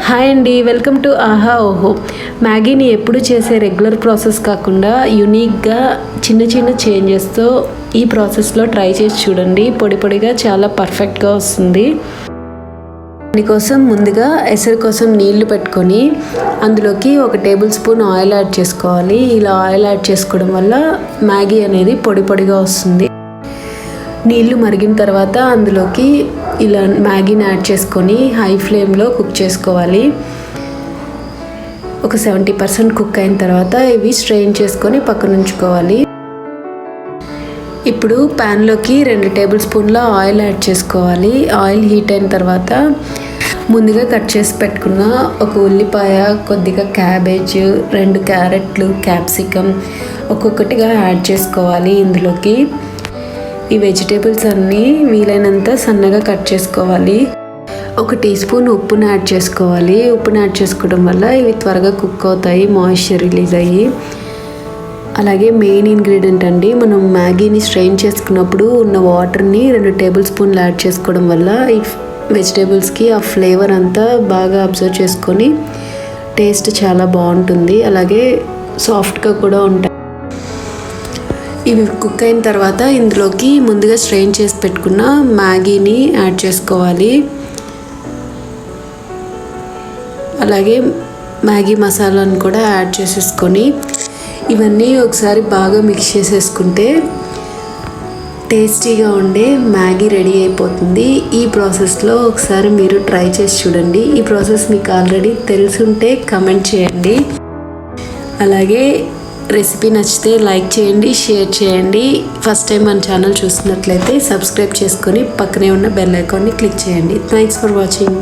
Hi అండి, welcome to ఆహా ఓహో. మ్యాగీని ఎప్పుడు చేసే రెగ్యులర్ ప్రాసెస్ కాకుండా యూనిక్గా చిన్న చిన్న చేంజెస్తో ఈ ప్రాసెస్లో ట్రై చేసి చూడండి. పొడి పొడిగా చాలా పర్ఫెక్ట్గా వస్తుంది. దానికోసం ముందుగా ఎసరు కోసం నీళ్లు పెట్టుకొని అందులోకి 1 టేబుల్ స్పూన్ ఆయిల్ యాడ్ చేసుకోవాలి. ఇలా ఆయిల్ యాడ్ చేసుకోవడం వల్ల మ్యాగీ అనేది పొడి పొడిగా వస్తుంది. నీళ్లు మరిగిన తర్వాత అందులోకి ఇలా మ్యాగీని యాడ్ చేసుకొని హై ఫ్లేమ్లో కుక్ చేసుకోవాలి. ఒక 70% కుక్ అయిన తర్వాత ఇవి స్ట్రెయిన్ చేసుకొని పక్కన ఉంచుకోవాలి. ఇప్పుడు ప్యాన్లోకి 2 టేబుల్ స్పూన్ల ఆయిల్ యాడ్ చేసుకోవాలి. ఆయిల్ హీట్ అయిన తర్వాత ముందుగా కట్ చేసి పెట్టుకున్న ఒక ఉల్లిపాయ, కొద్దిగా క్యాబేజ్, 2 క్యారెట్లు, క్యాప్సికమ్ ఒక్కొక్కటిగా యాడ్ చేసుకోవాలి. ఇందులోకి ఈ వెజిటేబుల్స్ అన్నీ వీలైనంత సన్నగా కట్ చేసుకోవాలి. 1 టీ స్పూన్ ఉప్పును యాడ్ చేసుకోవాలి. ఉప్పును యాడ్ చేసుకోవడం వల్ల ఇవి త్వరగా కుక్ అవుతాయి, మాయిశ్చర్ రిలీజ్ అయ్యి. అలాగే మెయిన్ ఇంగ్రీడియంట్ అండి, మనం మ్యాగీని స్ట్రెయిన్ చేసుకున్నప్పుడు ఉన్న వాటర్ని 2 టేబుల్ స్పూన్లు యాడ్ చేసుకోవడం వల్ల ఈ వెజిటేబుల్స్కి ఆ ఫ్లేవర్ అంతా బాగా అబ్జర్వ్ చేసుకొని టేస్ట్ చాలా బాగుంటుంది. అలాగే సాఫ్ట్గా కూడా ఉంటాయి. ఇవి కుక్ అయిన తర్వాత ఇందులోకి ముందుగా స్ట్రెయిన్ చేసి పెట్టుకున్న మ్యాగీని యాడ్ చేసుకోవాలి. అలాగే మ్యాగీ మసాలాను కూడా యాడ్ చేసేసుకొని ఇవన్నీ ఒకసారి బాగా మిక్స్ చేసేసుకుంటే టేస్టీగా ఉండే మ్యాగీ రెడీ అయిపోతుంది. ఈ ప్రాసెస్లో ఒకసారి మీరు ట్రై చేసి చూడండి. ఈ ప్రాసెస్ మీకు ఆల్రెడీ తెలుసుంటే కమెంట్ చేయండి. అలాగే రెసిపీ నచ్చితే లైక్ చేయండి, షేర్ చేయండి. ఫస్ట్ టైం మన ఛానల్ చూస్తున్నట్లయితే సబ్స్క్రైబ్ చేసుకొని పక్కనే ఉన్న బెల్ ఐకాన్ని క్లిక్ చేయండి. Thanks for watching.